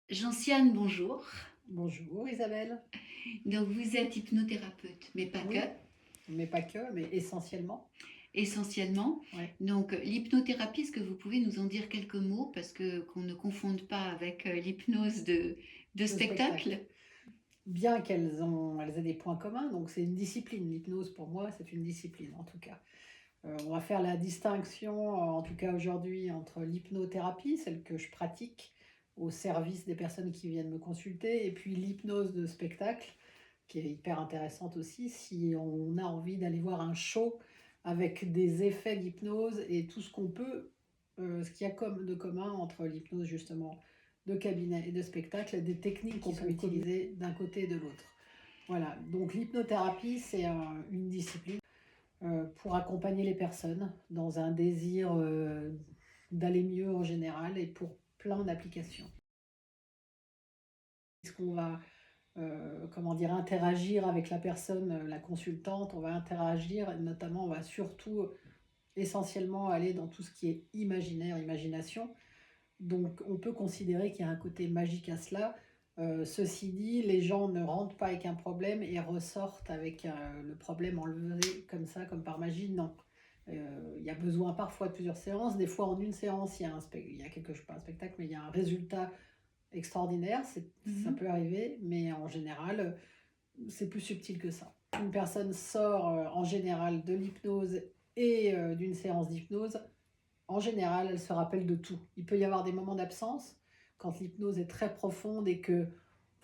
Gentiane, bonjour. Bonjour Isabelle. Donc vous êtes hypnothérapeute, mais pas que, Oui, mais pas que, mais essentiellement. essentiellement. Ouais, Donc l'hypnothérapie, est-ce que vous pouvez nous en dire quelques mots parce que qu'on ne confonde pas avec l'hypnose de de spectacle. spectacle? Bien elles aient des points communs, donc c'est une discipline. L'hypnose pour moi, c'est une discipline en tout cas. On va faire la distinction, en tout cas aujourd'hui, entre l'hypnothérapie, celle que je pratique au service des personnes qui viennent me consulter, et puis l'hypnose de spectacle, qui est hyper intéressante aussi si on a envie d'aller voir un show avec des effets d'hypnose et tout ce qu'on peut, ce qu'il y a comme de commun entre l'hypnose justement de cabinet et de spectacle, des techniques qui sont utilisées d'un côté et de l'autre. Voilà, donc l'hypnothérapie, c'est une discipline pour accompagner les personnes dans un désir d'aller mieux en général et pour plein d'applications. Est-ce qu'on va comment dire, interagir avec la personne, la consultante, on va interagir, notamment on va surtout essentiellement aller dans tout ce qui est imaginaire, imagination. Donc on peut considérer qu'il y a un côté magique à cela. Ceci dit, les gens ne rentrent pas avec un problème et ressortent avec le problème enlevé comme ça, comme par magie, non. Il y a besoin parfois de plusieurs séances. Des fois, en une séance, il y a quelque chose, pas un spectacle, mais il y a un résultat extraordinaire. Ça Mhm. peut arriver, mais en général, c'est plus subtil que ça. Une personne sort en général de l'hypnose et d'une séance d'hypnose. En général, elle se rappelle de tout. Il peut y avoir des moments d'absence quand l'hypnose est très profonde et que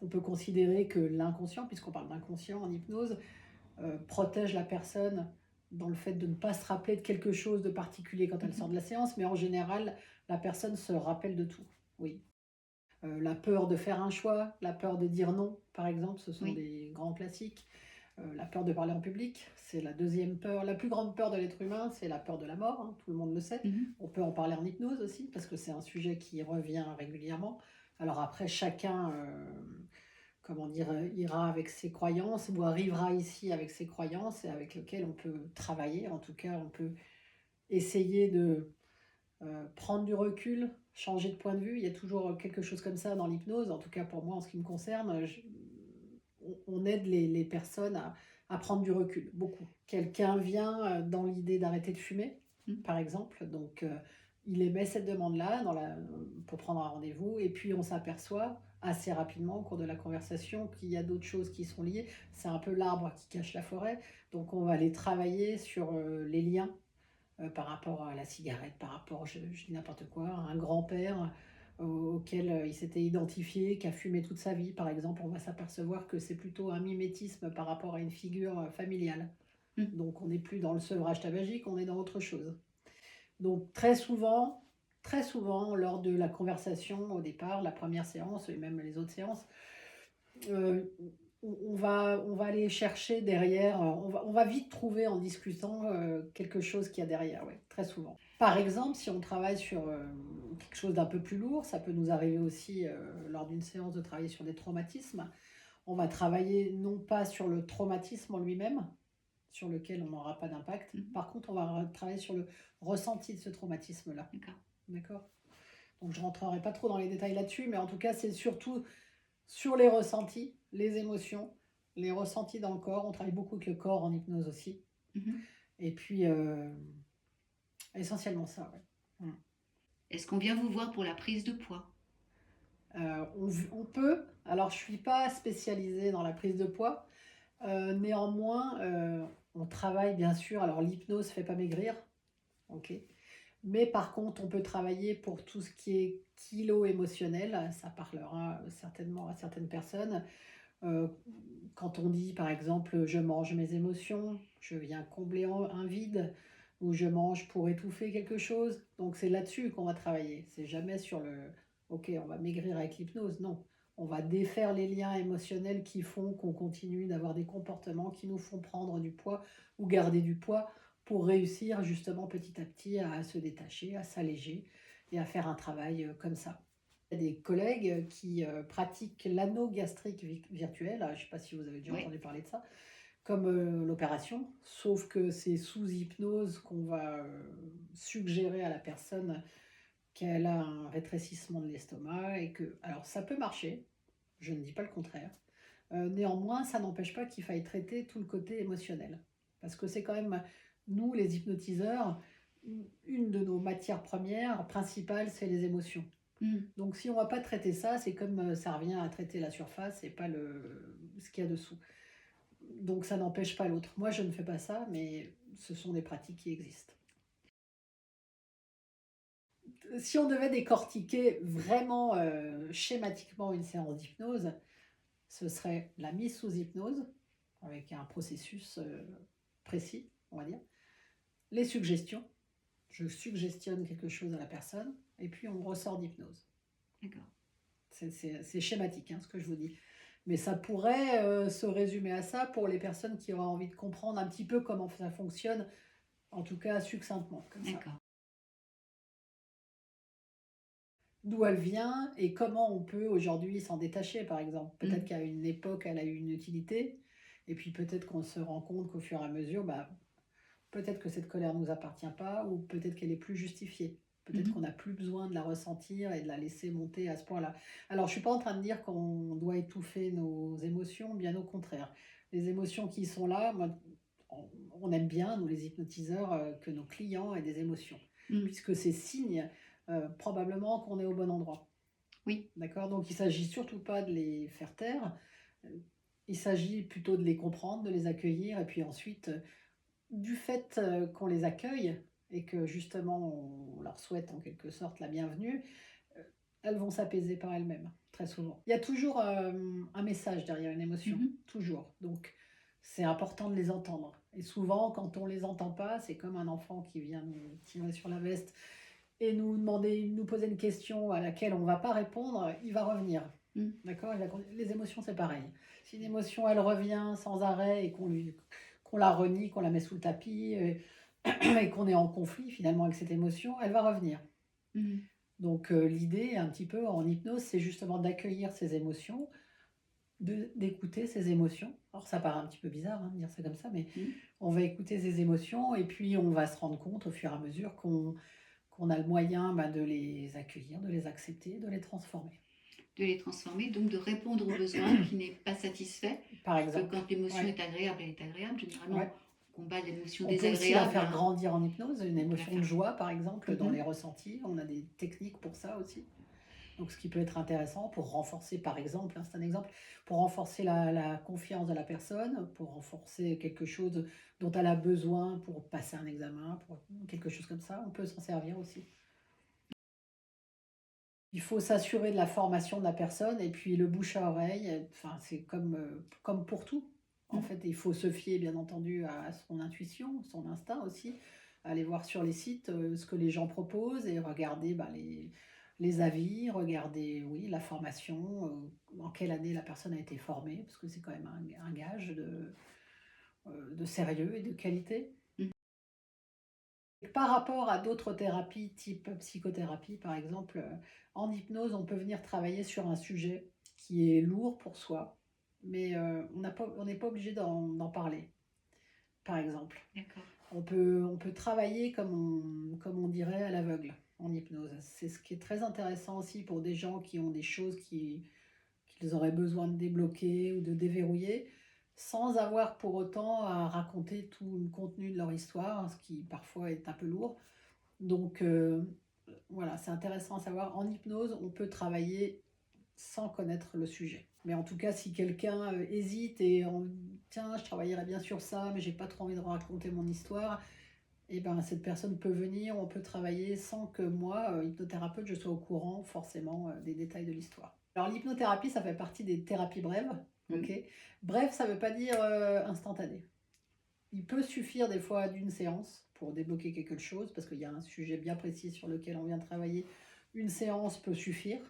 on peut considérer que l'inconscient, puisqu'on parle d'inconscient en hypnose, protège la personne dans le fait de ne pas se rappeler de quelque chose de particulier quand elle sort Mhm. de la séance, mais en général, la personne se rappelle de tout. Oui. La peur de faire un choix, la peur de dire non, par exemple, ce sont Oui. des grands classiques. La peur de parler en public, c'est la deuxième peur. La plus grande peur de l'être humain, c'est la peur de la mort, hein, tout le monde le sait. Mhm. On peut en parler en hypnose aussi, parce que c'est un sujet qui revient régulièrement. Alors après, chacun, comment dire, ira avec ses croyances ou arrivera ici avec ses croyances et avec lesquelles on peut travailler. En tout cas, on peut essayer de prendre du recul, changer de point de vue. Il y a toujours quelque chose comme ça dans l'hypnose. En tout cas, pour moi, en ce qui me concerne, on aide les personnes à prendre du recul, beaucoup. Quelqu'un vient dans l'idée d'arrêter de fumer, Mhm. par exemple. Donc, il émet cette demande-là pour prendre un rendez-vous. Et puis, on s'aperçoit assez rapidement au cours de la conversation qu'il y a d'autres choses qui sont liées. C'est un peu l'arbre qui cache la forêt. Donc, on va aller travailler sur les liens par rapport à la cigarette, par rapport, je dis n'importe quoi, à un grand-père auquel il s'était identifié, qui a fumé toute sa vie, par exemple, on va s'apercevoir que c'est plutôt un mimétisme par rapport à une figure familiale. Mhm. Donc on n'est plus dans le sevrage tabagique, on est dans autre chose. Donc très souvent, lors de la conversation au départ, la première séance et même les autres séances, euh, on va aller chercher derrière, on va vite trouver en discutant quelque chose qu'il y a derrière, ouais, très souvent. Par exemple, si on travaille sur quelque chose d'un peu plus lourd, ça peut nous arriver aussi lors d'une séance de travailler sur des traumatismes. On va travailler non pas sur le traumatisme en lui-même, sur lequel on n'aura pas d'impact. Mhm. Par contre, on va travailler sur le ressenti de ce traumatisme-là. D'accord. D'accord. Donc je ne rentrerai pas trop dans les détails là-dessus, mais en tout cas, c'est surtout sur les ressentis, les émotions, les ressentis dans le corps. On travaille beaucoup avec le corps en hypnose aussi. Mhm. Et puis, essentiellement ça, ouais. Est-ce qu'on vient vous voir pour la prise de poids? On peut, alors je ne suis pas spécialisée dans la prise de poids, néanmoins, on travaille bien sûr, alors l'hypnose ne fait pas maigrir, ok, mais par contre, on peut travailler pour tout ce qui est kilo émotionnel, ça parlera certainement à certaines personnes. Euh, Quand on dit par exemple je mange mes émotions, je viens combler un vide, ou je mange pour étouffer quelque chose, donc c'est là-dessus qu'on va travailler. C'est jamais sur le ok, on va maigrir avec l'hypnose, non. On va défaire les liens émotionnels qui font qu'on continue d'avoir des comportements qui nous font prendre du poids ou garder du poids pour réussir justement petit à petit à se détacher, à s'alléger et à faire un travail comme ça. Il y a des collègues qui pratiquent l'anneau gastrique virtuel. Je ne sais pas si vous avez déjà Oui. entendu parler de ça, comme l'opération, sauf que c'est sous hypnose qu'on va suggérer à la personne qu'elle a un rétrécissement de l'estomac et que alors ça peut marcher, je ne dis pas le contraire. Néanmoins, ça n'empêche pas qu'il faille traiter tout le côté émotionnel. Parce que c'est quand même, nous, les hypnotiseurs, une de nos matières premières principales, c'est les émotions. Mmh. Donc si on ne va pas traiter ça, c'est comme ça revient à traiter la surface et pas ce qu'il y a dessous. Donc ça n'empêche pas l'autre. Moi, je ne fais pas ça, mais ce sont des pratiques qui existent. Si on devait décortiquer vraiment schématiquement une séance d'hypnose, ce serait la mise sous hypnose, avec un processus précis, on va dire. Les suggestions, je suggestionne quelque chose à la personne, et puis on ressort d'hypnose. D'accord. C'est schématique, hein, ce que je vous dis. Mais ça pourrait se résumer à ça pour les personnes qui auraient envie de comprendre un petit peu comment ça fonctionne, en tout cas succinctement, comme ça. D'accord. D'où elle vient et comment on peut aujourd'hui s'en détacher, par exemple. Peut-être Mmh. qu'à une époque, elle a eu une utilité, et puis peut-être qu'on se rend compte qu'au fur et à mesure, bah, peut-être que cette colère ne nous appartient pas, ou peut-être qu'elle est plus justifiée. Peut-être Mmh. qu'on n'a plus besoin de la ressentir et de la laisser monter à ce point-là. Alors, je ne suis pas en train de dire qu'on doit étouffer nos émotions, bien au contraire. Les émotions qui sont là, moi, on aime bien, nous les hypnotiseurs, que nos clients aient des émotions, Mmh. puisque c'est signe probablement qu'on est au bon endroit. Oui. D'accord? Donc il s'agit surtout pas de les faire taire, il s'agit plutôt de les comprendre, de les accueillir et puis ensuite, du fait, qu'on les accueille et que justement on leur souhaite en quelque sorte la bienvenue, elles vont s'apaiser par elles-mêmes, très souvent. Il y a toujours, un message derrière une émotion, Mmh. toujours. Donc c'est important de les entendre et souvent quand on les entend pas, c'est comme un enfant qui vient nous tirer sur la veste et nous poser une question à laquelle on ne va pas répondre, il va revenir. Mmh. D'accord? Les émotions, c'est pareil. Si une émotion, elle revient sans arrêt et qu'on la renie, qu'on la met sous le tapis et qu'on est en conflit finalement avec cette émotion, elle va revenir. Mmh. Donc l'idée, un petit peu en hypnose, c'est justement d'accueillir ces émotions, d'écouter ces émotions. Alors ça paraît un petit peu bizarre hein, de dire ça comme ça, mais Mmh. on va écouter ces émotions et puis on va se rendre compte au fur et à mesure qu'on a le moyen bah, de les accueillir, de les accepter, de les transformer. De les transformer, donc de répondre au besoin qui n'est pas satisfait. Par Parce que exemple. quand l'émotion Ouais, est agréable, elle est agréable. Généralement, ouais. on combat l'émotion On peut aussi la désagréable. faire grandir en hypnose, une On peut la émotion de faire. joie par exemple, dans Mhm. les ressentis. On a des techniques pour ça aussi. Donc ce qui peut être intéressant pour renforcer par exemple, hein, c'est un exemple, pour renforcer la confiance de la personne, pour renforcer quelque chose dont elle a besoin pour passer un examen, pour quelque chose comme ça, on peut s'en servir aussi. Il faut s'assurer de la formation de la personne et puis le bouche à oreille, enfin, c'est comme pour tout. En Mm. fait, il faut se fier bien entendu à son intuition, son instinct aussi, aller voir sur les sites, ce que les gens proposent et regarder, bah, les avis, regarder, oui, la formation, en quelle année la personne a été formée, parce que c'est quand même un gage de sérieux et de qualité. Mm. Par rapport à d'autres thérapies, type psychothérapie par exemple, en hypnose, on peut venir travailler sur un sujet qui est lourd pour soi, mais on n'est pas obligé d'en parler, par exemple. D'accord. On peut travailler comme on dirait à l'aveugle en hypnose. C'est ce qui est très intéressant aussi pour des gens qui ont des choses qu'ils auraient besoin de débloquer ou de déverrouiller, sans avoir pour autant à raconter tout le contenu de leur histoire, ce qui parfois est un peu lourd. Donc voilà, c'est intéressant à savoir. En hypnose, on peut travailler sans connaître le sujet. Mais en tout cas, si quelqu'un hésite et tiens, je travaillerais bien sur ça, mais j'ai pas trop envie de raconter mon histoire, et ben cette personne peut venir, on peut travailler sans que moi, hypnothérapeute, je sois au courant forcément des détails de l'histoire. Alors l'hypnothérapie, ça fait partie des thérapies brèves, Mm. ok? Bref, ça veut pas dire instantané. Il peut suffire des fois d'une séance pour débloquer quelque chose, parce qu'il y a un sujet bien précis sur lequel on vient travailler. Une séance peut suffire,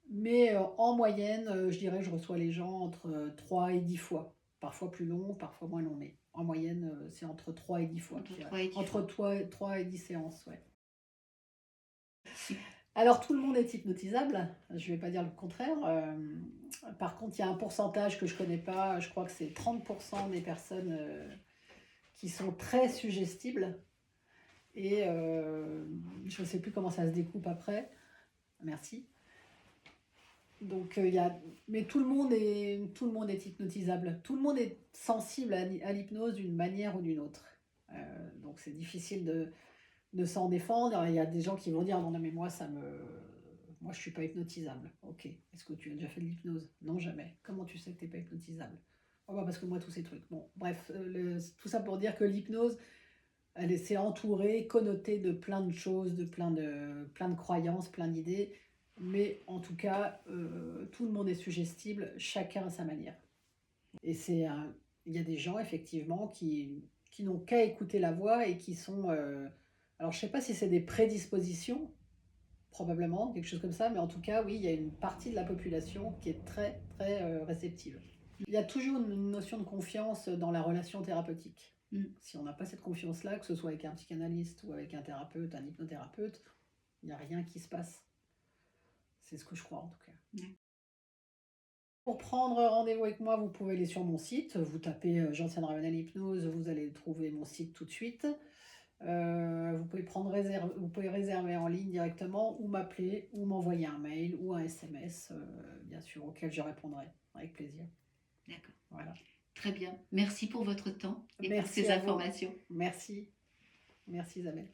mais en moyenne, je dirais que je reçois les gens entre 3 et 10 fois. Parfois plus long, parfois moins long, mais en moyenne, c'est entre 3 et 10 fois, je Entre dirais. 3 et 10 Entre fois. 3 et 10 séances, ouais. Alors tout le monde est hypnotisable, je ne vais pas dire le contraire. Par contre, il y a un pourcentage que je ne connais pas, je crois que c'est 30% des personnes qui sont très suggestibles et je ne sais plus comment ça se découpe après. Merci. Donc, mais tout le monde est hypnotisable. Tout le monde est sensible à l'hypnose d'une manière ou d'une autre. Donc, c'est difficile de s'en défendre. Il y a des gens qui vont dire: «Non, non, mais moi, je suis pas hypnotisable». OK. Est-ce que tu as déjà fait de l'hypnose? Non, jamais. Comment tu sais que tu es pas hypnotisable? Oh, bah, parce que moi, tous ces trucs. Bon, bref, tout ça pour dire que l'hypnose, c'est entouré, connoté de plein de choses, plein de croyances, plein d'idées. Mais en tout cas, tout le monde est suggestible, chacun à sa manière. Et il y a des gens effectivement qui n'ont qu'à écouter la voix et qui sont, alors je sais pas si c'est des prédispositions, probablement, quelque chose comme ça, mais en tout cas, oui, il y a une partie de la population qui est très, très, réceptive. Il y a toujours une notion de confiance dans la relation thérapeutique. Si on n'a pas cette confiance-là, que ce soit avec un psychanalyste ou avec un thérapeute, un hypnothérapeute, il n'y a rien qui se passe. C'est ce que je crois en tout cas. Pour prendre rendez-vous avec moi, vous pouvez aller sur mon site, vous tapez Gentiane Ravenel Hypnose, vous allez trouver mon site tout de suite. Vous pouvez réserver en ligne directement ou m'appeler ou m'envoyer un mail ou un SMS, bien sûr, auquel je répondrai avec plaisir. D'accord. Voilà. Très bien. Merci pour votre temps et pour Merci ces à vous. informations. Merci. Merci Isabelle.